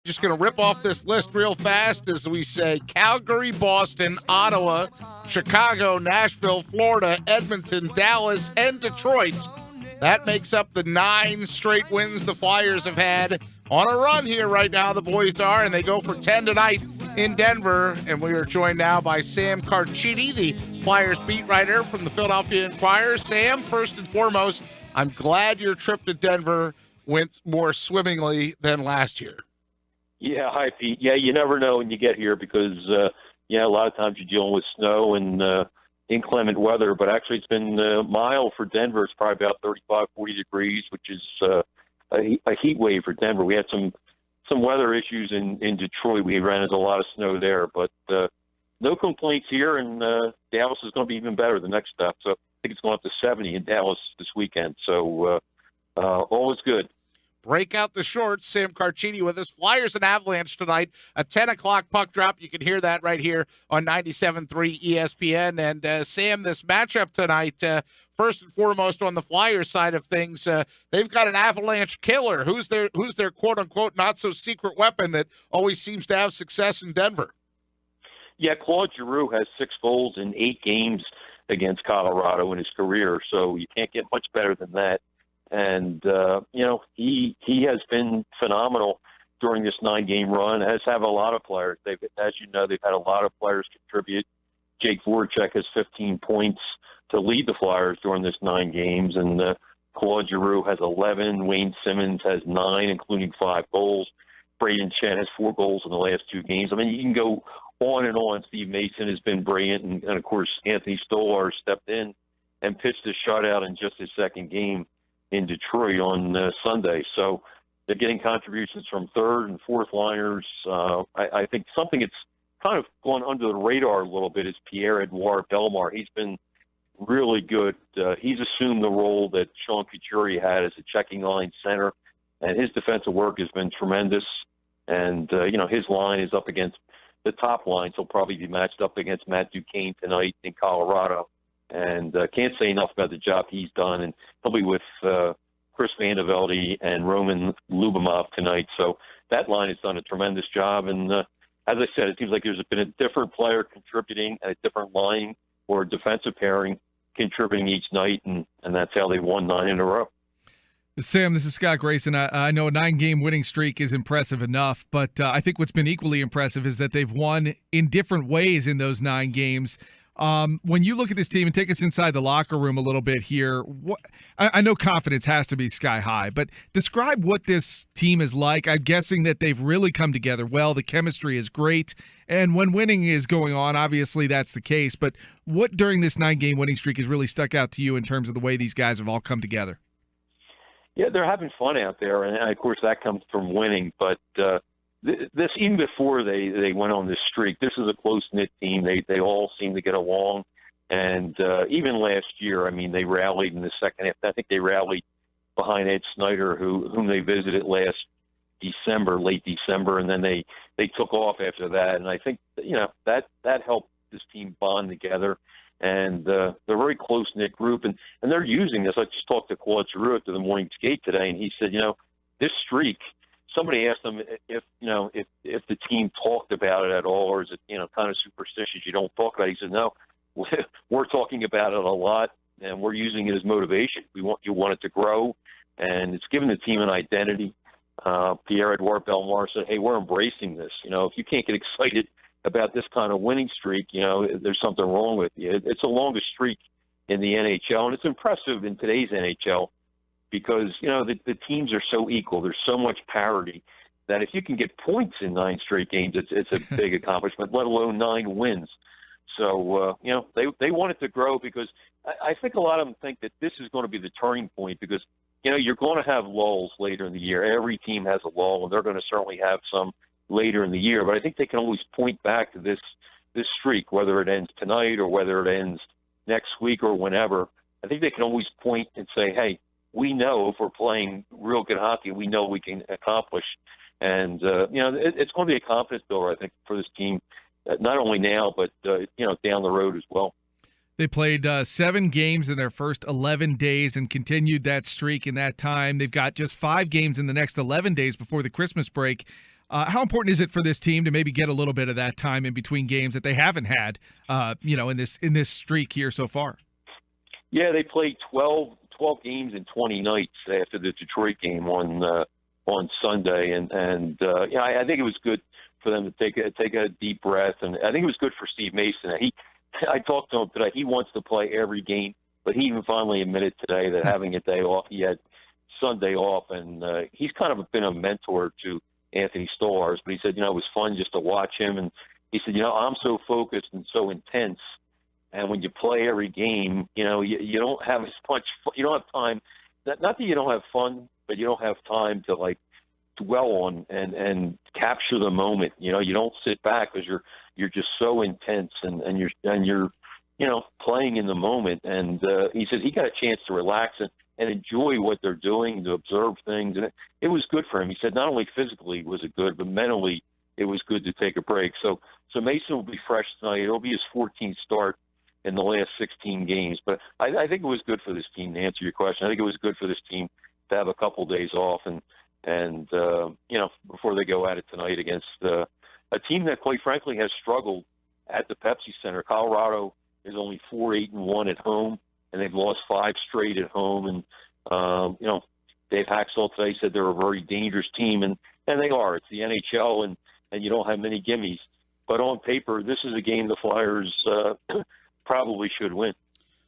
Just going to rip off this list real fast as we say Calgary, Boston, Ottawa, Chicago, Nashville, Florida, Edmonton, Dallas, and Detroit. That makes up the 9 straight wins the Flyers have had on a run here right now, the boys are, and they go for 10 tonight in Denver. And we are joined now by Sam Carchidi, the Flyers beat writer from the Philadelphia Inquirer. Sam, first and foremost, I'm glad your trip to Denver went more swimmingly than last year. Yeah, hi, Pete. Yeah, you never know when you get here because, a lot of times you're dealing with snow and inclement weather, but actually it's been mild for Denver. It's probably about 35, 40 degrees, which is a heat wave for Denver. We had some weather issues in Detroit. We ran into a lot of snow there, but no complaints here, and Dallas is going to be even better the next step. So I think it's going up to 70 in Dallas this weekend. So all is good. Break out the shorts. Sam Carchidi with us. Flyers and Avalanche tonight. A 10 o'clock puck drop. You can hear that right here on 97.3 ESPN. And, Sam, this matchup tonight, first and foremost on the Flyers side of things, they've got an Avalanche killer. Who's their quote-unquote not-so-secret weapon that always seems to have success in Denver? Yeah, Claude Giroux has 6 goals in 8 games against Colorado in his career, so you can't get much better than that. And, he has been phenomenal during this 9-game run, as have a lot of players. They've had a lot of players contribute. Jake Voracek has 15 points to lead the Flyers during this 9 games, and Claude Giroux has 11. Wayne Simmons has 9, including 5 goals. Braden Chen has 4 goals in the last 2 games. I mean, you can go on and on. Steve Mason has been brilliant, and of course, Anthony Stolar stepped in and pitched a shutout in just his second game in Detroit on Sunday. So they're getting contributions from third and fourth liners. I think something that's kind of gone under the radar a little bit is Pierre-Edouard Bellemare. He's been really good. He's assumed the role that Sean Couturier had as a checking line center, and his defensive work has been tremendous. And, his line is up against the top line, so he'll probably be matched up against Matt Duchene tonight in Colorado. And can't say enough about the job he's done. And he'll be with Chris Vandevelde and Roman Lyubimov tonight. So that line has done a tremendous job. And as I said, it seems like there's been a different player contributing and a different line or defensive pairing contributing each night. And that's how they won 9 in a row. Sam, this is Scott Grayson. I know a 9-game winning streak is impressive enough, but I think what's been equally impressive is that they've won in different ways in those 9 games. When you look at this team, and take us inside the locker room a little bit here, I know confidence has to be sky high, but describe what this team is like. I'm guessing that they've really come together well. The chemistry is great, and when winning is going on, obviously that's the case. But what during this 9-game winning streak has really stuck out to you in terms of the way these guys have all come together? Yeah, they're having fun out there, and of course that comes from winning. But this, even before they went on this streak, this is a close-knit team. They all seem to get along. And even last year, I mean, they rallied in the second half. I think they rallied behind Ed Snyder, whom they visited last December, late December, and then they took off after that. And I think, that helped this team bond together. And they're a very close-knit group, and they're using this. I just talked to Claude Giroux after the morning skate today, and he said, this streak, somebody asked him if the team talked about it at all, or is it, kind of superstitious, you don't talk about it. He said, no, we're talking about it a lot, and we're using it as motivation. You want it to grow, and it's given the team an identity. Pierre-Edouard Bellemare said, hey, we're embracing this. If you can't get excited about this kind of winning streak, there's something wrong with you. It's the longest streak in the NHL, and it's impressive in today's NHL because, the teams are so equal. There's so much parity that if you can get points in 9 straight games, it's a big accomplishment, let alone 9 wins. So, they want it to grow because I think a lot of them think that this is going to be the turning point because, you're going to have lulls later in the year. Every team has a lull, and they're going to certainly have some later in the year, but I think they can always point back to this streak, whether it ends tonight or whether it ends next week or whenever. I think they can always point and say, hey, we know if we're playing real good hockey, we know we can accomplish. And, it's going to be a confidence builder, I think, for this team, not only now, but, down the road as well. They played 7 games in their first 11 days and continued that streak in that time. They've got just 5 games in the next 11 days before the Christmas break. How important is it for this team to maybe get a little bit of that time in between games that they haven't had, in this streak here so far? Yeah, they played 12 games in 20 nights after the Detroit game on Sunday, and I think it was good for them to take a deep breath, and I think it was good for Steve Mason. I talked to him today. He wants to play every game, but he even finally admitted today that having a day off, he had Sunday off, and he's kind of been a mentor to Anthony Stolarz. But he said, it was fun just to watch him, and he said, I'm so focused and so intense. And when you play every game, you don't have as much. You don't have time. Not that you don't have fun, but you don't have time to dwell on and capture the moment. You don't sit back because you're just so intense and you're playing in the moment. And he said he got a chance to relax and enjoy what they're doing, to observe things, and it was good for him. He said not only physically was it good, but mentally it was good to take a break. So Mason will be fresh tonight. It'll be his 14th start in the last 16 games. But I think it was good for this team, to answer your question. I think it was good for this team to have a couple days off and before they go at it tonight against a team that, quite frankly, has struggled at the Pepsi Center. Colorado is only 4-8-1 at home, and they've lost 5 straight at home. And, Dave Hakstol today said they're a very dangerous team, and they are. It's the NHL, and you don't have many gimmies. But on paper, this is a game the Flyers probably should win.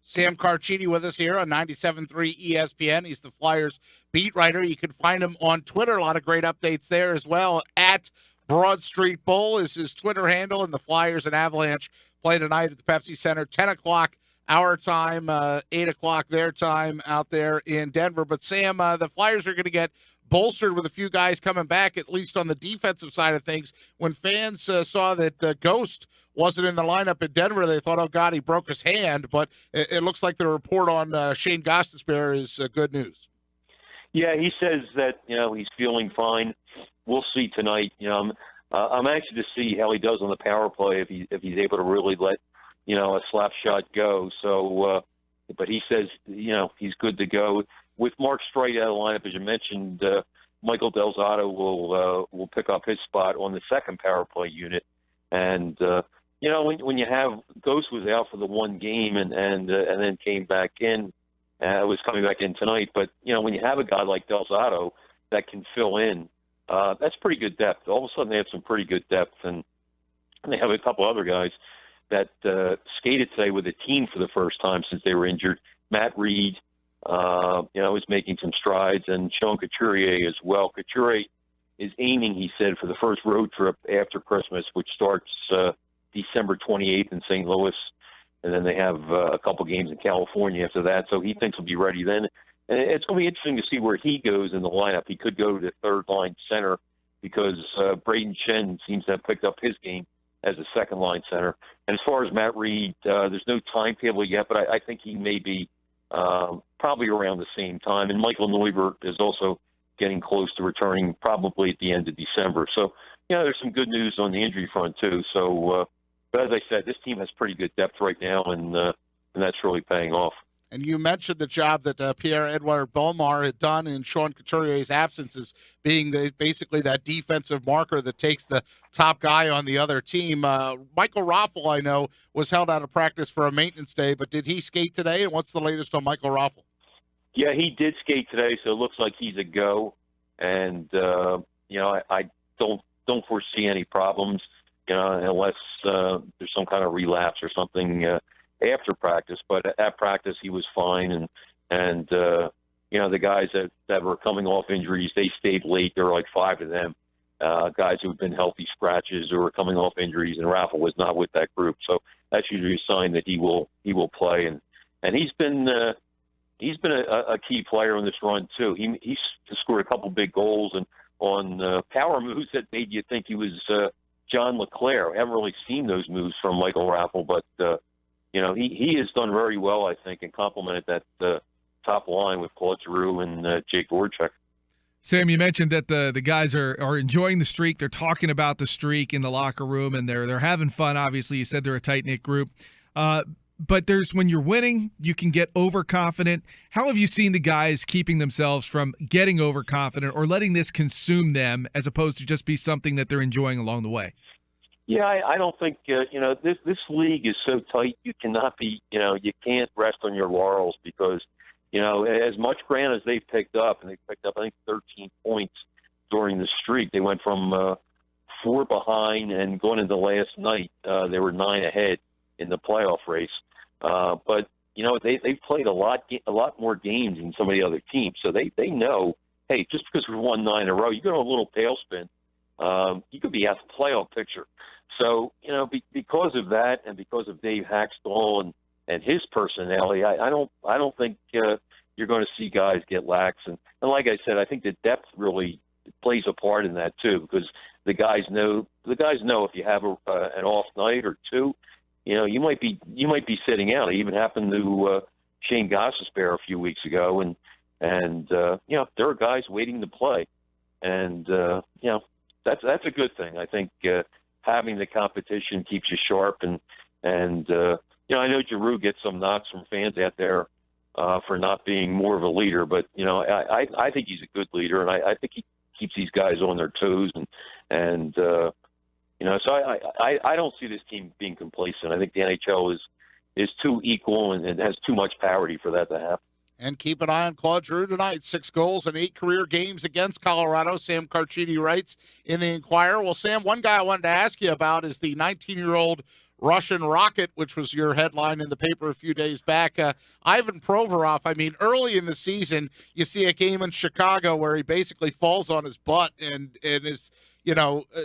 Sam Carchidi with us here on 97.3 ESPN. He's the Flyers beat writer. You can find him on Twitter. A lot of great updates there as well. At Broad Street Bull is his Twitter handle, and the Flyers and Avalanche play tonight at the Pepsi Center, 10 o'clock our time, 8 o'clock their time out there in Denver. But, Sam, the Flyers are going to get bolstered with a few guys coming back, at least on the defensive side of things. When fans saw that Ghost wasn't in the lineup in Denver, they thought, oh, God, he broke his hand. But it looks like the report on Shane Gostisbehere is good news. Yeah, he says that, he's feeling fine. We'll see tonight. I'm anxious to see how he does on the power play if he's able to really let, a slap shot go. So, but he says, he's good to go. With Mark Streit out of the lineup, as you mentioned, Michael Del Zotto will pick up his spot on the second power play unit. And, when you have Ghost was out for the one game and then came back in, was coming back in tonight. But, when you have a guy like Del Zotto that can fill in, that's pretty good depth. All of a sudden they have some pretty good depth, and they have a couple other guys that skated today with a team for the first time since they were injured. Matt Reed, is making some strides, and Sean Couturier as well. Couturier is aiming, he said, for the first road trip after Christmas, which starts December 28th in St. Louis, and then they have a couple games in California after that. So he thinks he'll be ready then. And it's going to be interesting to see where he goes in the lineup. He could go to the third-line center because Braden Shen seems to have picked up his game as a second-line center. And as far as Matt Reed, there's no timetable yet, but I think he may be probably around the same time. And Michael Neubert is also getting close to returning probably at the end of December. So, there's some good news on the injury front, too. So, but as I said, this team has pretty good depth right now, and that's really paying off. And you mentioned the job that Pierre-Edouard Bellemare had done in Sean Couturier's absence as being basically that defensive marker that takes the top guy on the other team. Michael Raffl, I know, was held out of practice for a maintenance day, but did he skate today? And what's the latest on Michael Raffl? Yeah, he did skate today, so it looks like he's a go. And, I don't foresee any problems, unless there's some kind of relapse or something after practice. But at practice, he was fine. And the guys that were coming off injuries, they stayed late. There were like 5 of them, guys who have been healthy scratches or were coming off injuries, and Raffl was not with that group. So that's usually a sign that he will play. And he's been a key player in this run too. He's scored a couple big goals and on power moves that made you think he was John LeClaire. I haven't really seen those moves from Michael Raffl, but he has done very well, I think, and complemented that top line with Claude Giroux and Jake Voracek. Sam, you mentioned that the guys are enjoying the streak. They're talking about the streak in the locker room, and they're having fun. Obviously, you said they're a tight-knit group. but there's when you're winning, you can get overconfident. How have you seen the guys keeping themselves from getting overconfident or letting this consume them as opposed to just be something that they're enjoying along the way? Yeah, I don't think this league is so tight. You cannot be, you can't rest on your laurels because, as much ground as they've picked up, and they picked up I think 13 points during the streak. They went from 4 behind, and going into last night, they were 9 ahead in the playoff race. But they've played a lot more games than some of the other teams, so they know, hey, just because we won 9 in a row, you go to a little tailspin, you could be out the playoff picture. So, because of that and because of Dave Hakstol and his personality, I don't think you're going to see guys get lax. And like I said, I think the depth really plays a part in that too, because the guys know if you have an off night or two, you might be sitting out. It even happened to Shane Gostisbehere a few weeks ago, and there are guys waiting to play, and that's a good thing. I think. Having the competition keeps you sharp, and I know Giroux gets some knocks from fans out there for not being more of a leader, but I think he's a good leader, and I think he keeps these guys on their toes, and so I don't see this team being complacent. I think the NHL is too equal and has too much parity for that to happen. And keep an eye on Claude Giroux tonight. 6 goals in 8 career games against Colorado. Sam Carchidi writes in the Inquirer. Well, Sam, one guy I wanted to ask you about is the 19-year-old Russian Rocket, which was your headline in the paper a few days back. Ivan Provorov, I mean, early in the season, you see a game in Chicago where he basically falls on his butt and is,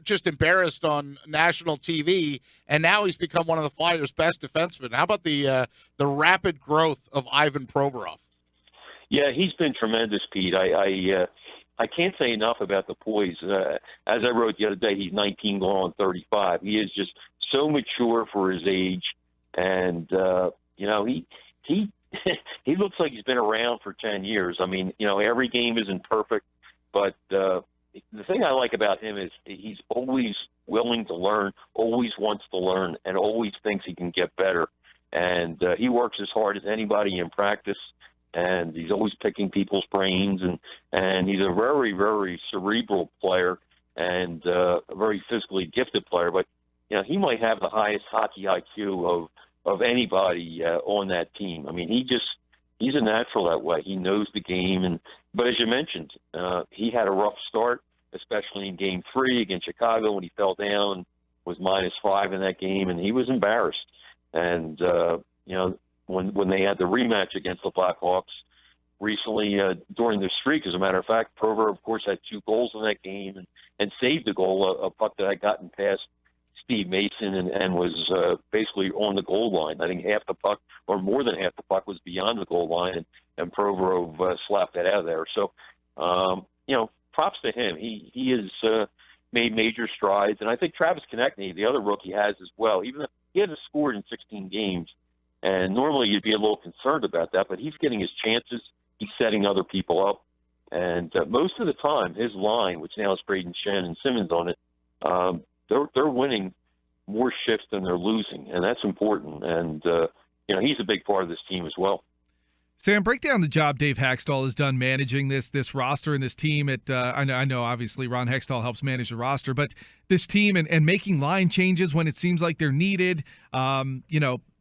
just embarrassed on national TV, and now he's become one of the Flyers' best defensemen. How about the rapid growth of Ivan Provorov? Yeah, he's been tremendous, Pete. I can't say enough about the poise. As I wrote the other day, he's 19 going on 35. He is just so mature for his age, and he he looks like he's been around for 10 years. I mean, every game isn't perfect, but the thing I like about him is he's always willing to learn, always wants to learn, and always thinks he can get better. And he works as hard as anybody in practice. And he's always picking people's brains, and he's a very, very cerebral player and a very physically gifted player. But he might have the highest hockey IQ of anybody on that team. I mean, he's a natural that way. He knows the game, but as you mentioned, he had a rough start, especially in Game 3 against Chicago when he fell down, was -5 in that game, and he was embarrassed. And when they had the rematch against the Blackhawks recently during the streak, as a matter of fact, Provorov, of course, had 2 goals in that game and saved a goal, a puck that had gotten past Steve Mason and was basically on the goal line. I think half the puck, or more than half the puck, was beyond the goal line, and Provorov slapped that out of there. So, props to him. He has made major strides, and I think Travis Konechny, the other rookie, has as well. Even though he hasn't scored in 16 games, and normally you'd be a little concerned about that, but he's getting his chances. He's setting other people up. And most of the time, his line, which now has Braden Shen and Simmons on it, they're winning more shifts than they're losing, and that's important. And, he's a big part of this team as well. Sam, break down the job Dave Hakstol has done managing this roster and this team. I know obviously Ron Hextall helps manage the roster, but this team and making line changes when it seems like they're needed,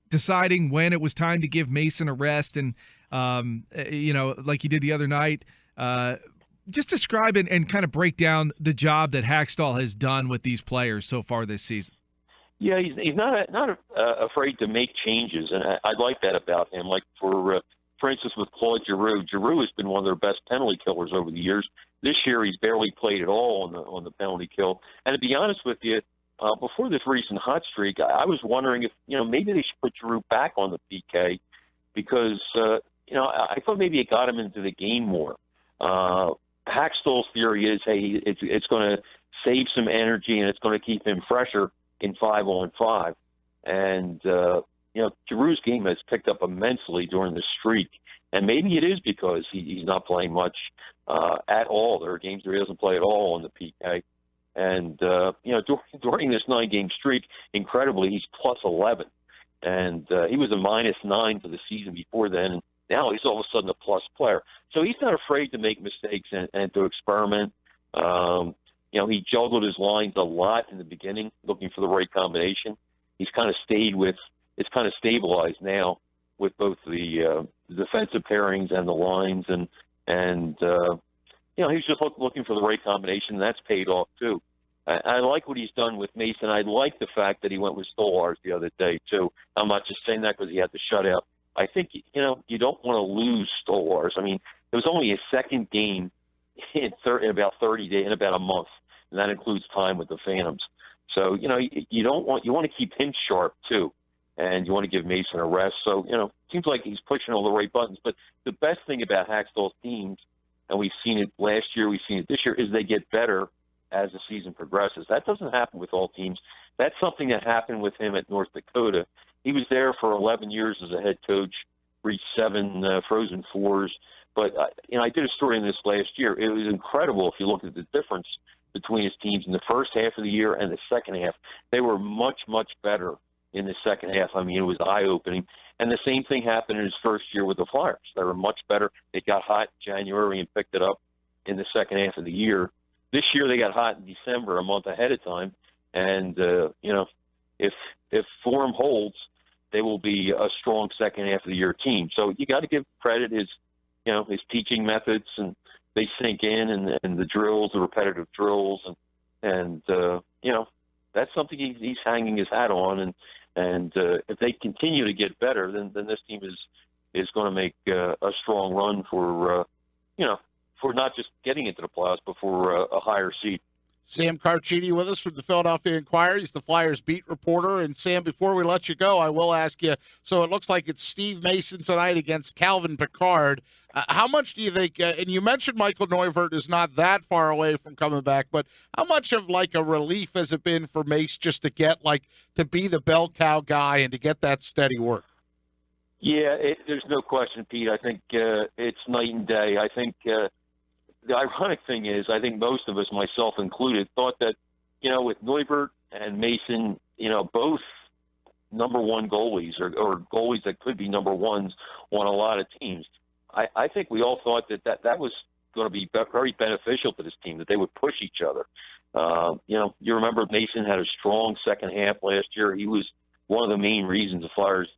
deciding when it was time to give Mason a rest and, like he did the other night. Just describe and kind of break down the job that Hakstol has done with these players so far this season. Yeah, he's not afraid to make changes, and I like that about him. Like for instance, with Claude Giroux. Giroux has been one of their best penalty killers over the years. This year, he's barely played at all on the penalty kill. And to be honest with you, before this recent hot streak, I was wondering if maybe they should put Giroux back on the PK because I thought maybe it got him into the game more. Hakstol's theory is, hey, it's going to save some energy and it's going to keep him fresher in 5-on-5. And Giroux's game has picked up immensely during the streak, and maybe it is because he's not playing much at all. There are games where he doesn't play at all on the PK. And during this 9-game streak, incredibly, he's +11. and he was a -9 for the season before then. And now he's all of a sudden a plus player. So he's not afraid to make mistakes and to experiment. He juggled his lines a lot in the beginning, looking for the right combination. He's kind of it's kind of stabilized now with both the defensive pairings and the lines, and he's just looking for the right combination, and that's paid off too. I like what he's done with Mason. I like the fact that he went with Stolars the other day too. I'm not just saying that because he had the shutout. I think you don't want to lose Stolars. I mean, it was only his second game in about 30 days, in about a month, and that includes time with the Phantoms. So you want to keep him sharp too, and you want to give Mason a rest. So it seems like he's pushing all the right buttons. But the best thing about Hakstol's teams, and we've seen it last year, we've seen it this year, is they get better as the season progresses. That doesn't happen with all teams. That's something that happened with him at North Dakota. He was there for 11 years as a head coach, reached 7 Frozen Fours. But I did a story on this last year. It was incredible if you look at the difference between his teams in the first half of the year and the second half. They were much, much better in the second half. I mean, it was eye-opening. And the same thing happened in his first year with the Flyers. They were much better. They got hot in January and picked it up in the second half of the year. This year they got hot in December, a month ahead of time. And, if form holds, they will be a strong second half of the year team. So you got to give credit his teaching methods, and they sink in, and the drills, the repetitive drills, and that's something he's hanging his hat on. And if they continue to get better, then this team is going to make a strong run for not just getting into the playoffs, but for a higher seed. Sam Carchidi with us from the Philadelphia Inquirer. He's the Flyers beat reporter. And, Sam, before we let you go, I will ask you, so it looks like it's Steve Mason tonight against Calvin Pickard. How much do you think, and you mentioned Michael Neuvert is not that far away from coming back, but how much of like a relief has it been for Mace just to get to be the bell cow guy and to get that steady work? Yeah, there's no question, Pete. I think it's night and day. I think the ironic thing is, I think most of us, myself included, thought that, with Neuvert and Mason, both number one goalies or goalies that could be number ones on a lot of teams. I think we all thought that was going to be very beneficial to this team, that they would push each other. You remember Mason had a strong second half last year. He was one of the main reasons the Flyers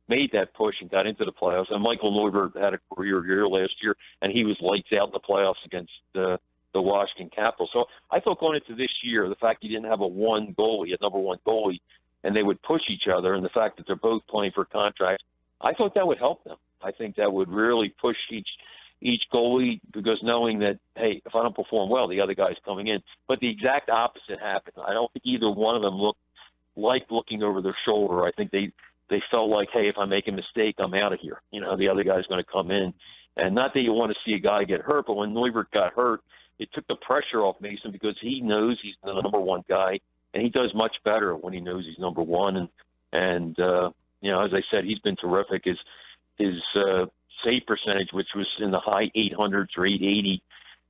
made that push and got into the playoffs. And Michael Neuvert had a career year last year, and he was lights out in the playoffs against the Washington Capitals. So I thought going into this year, the fact he didn't have a number one goalie, and they would push each other, and the fact that they're both playing for contracts, I thought that would help them. I think that would really push each goalie, because knowing that, hey, if I don't perform well, the other guy's coming in. But the exact opposite happened. I don't think either one of them looked like looking over their shoulder. I think they felt like, hey, if I make a mistake, I'm out of here. The other guy's going to come in. And not that you want to see a guy get hurt, but when Neuvert got hurt, it took the pressure off Mason, because he knows he's the number one guy, and he does much better when he knows he's number one. And as I said, he's been terrific. His save percentage, which was in the high 800s or 880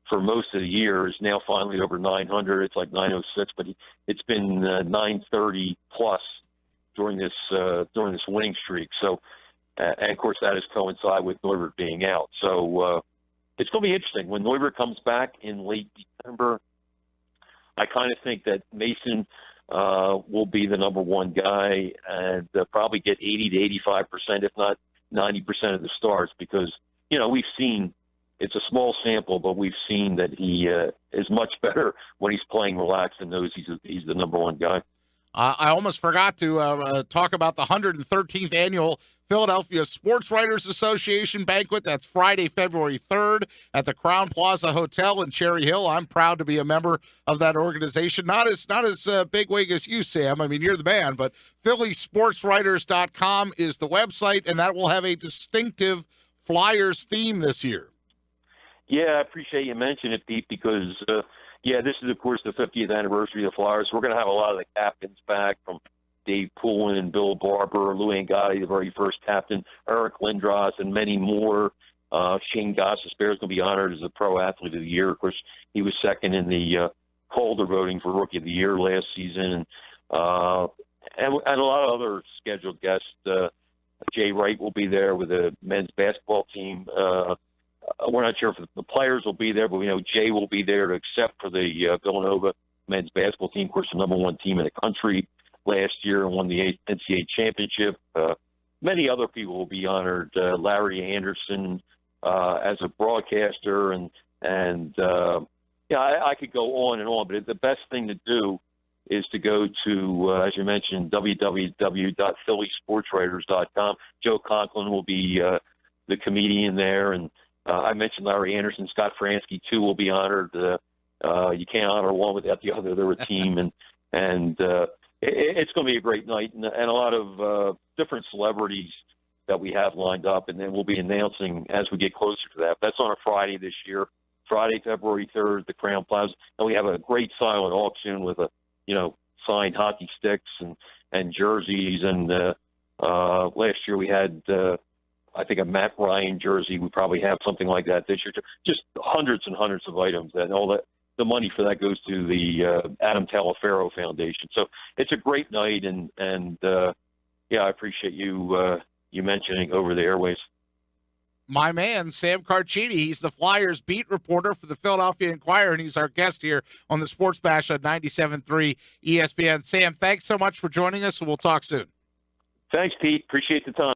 for most of the year, is now finally over 900. It's like 906, but it's been 930 plus during this winning streak. So, and of course that has coincided with Neuvert being out. So it's going to be interesting when Neuvert comes back in late December. I kind of think that Mason will be the number one guy and probably get 80 to 85%, if not 90% of the starts, because we've seen, it's a small sample, but we've seen that he is much better when he's playing relaxed and knows he's the number one guy. I almost forgot to talk about the 113th annual Philadelphia Sports Writers Association banquet. That's Friday, February 3rd at the Crown Plaza Hotel in Cherry Hill. I'm proud to be a member of that organization. Not as bigwig as you, Sam. I mean, you're the man, but PhillySportsWriters.com is the website, and that will have a distinctive Flyers theme this year. Yeah, I appreciate you mentioning it, Pete, because this is, of course, the 50th anniversary of the Flyers. We're going to have a lot of the captains back, from Dave Poulin and Bill Barber, Lou Angotti, the very first captain, Eric Lindros, and many more. Shane Gostisbehere is going to be honored as the Pro Athlete of the Year. Of course, he was second in the Calder voting for Rookie of the Year last season. and a lot of other scheduled guests. Jay Wright will be there with the men's basketball team. We're not sure if the players will be there, but we know Jay will be there to accept for the Villanova men's basketball team. Of course, the number one team in the country last year and won the NCAA championship. Many other people will be honored. Larry Anderson as a broadcaster, and I could go on and on, but the best thing to do is to go to, as you mentioned, www.phillysportswriters.com. Joe Conklin will be the comedian there, and I mentioned Larry Anderson. Scott Fransky, too, will be honored. You can't honor one without the other. They're a team, and it's going to be a great night, and a lot of different celebrities that we have lined up, and then we'll be announcing as we get closer to that. That's on a Friday this year, Friday, February 3rd, the Crown Plaza, and we have a great silent auction with signed hockey sticks and jerseys, and last year we had I think a Matt Ryan jersey. We probably have something like that this year. Just hundreds and hundreds of items, and all that. The money for that goes to the Adam Talaferro Foundation. So it's a great night, and I appreciate you mentioning over the airways. My man, Sam Carchidi, he's the Flyers beat reporter for the Philadelphia Inquirer, and he's our guest here on the Sports Bash on 97.3 ESPN. Sam, thanks so much for joining us, and we'll talk soon. Thanks, Pete. Appreciate the time.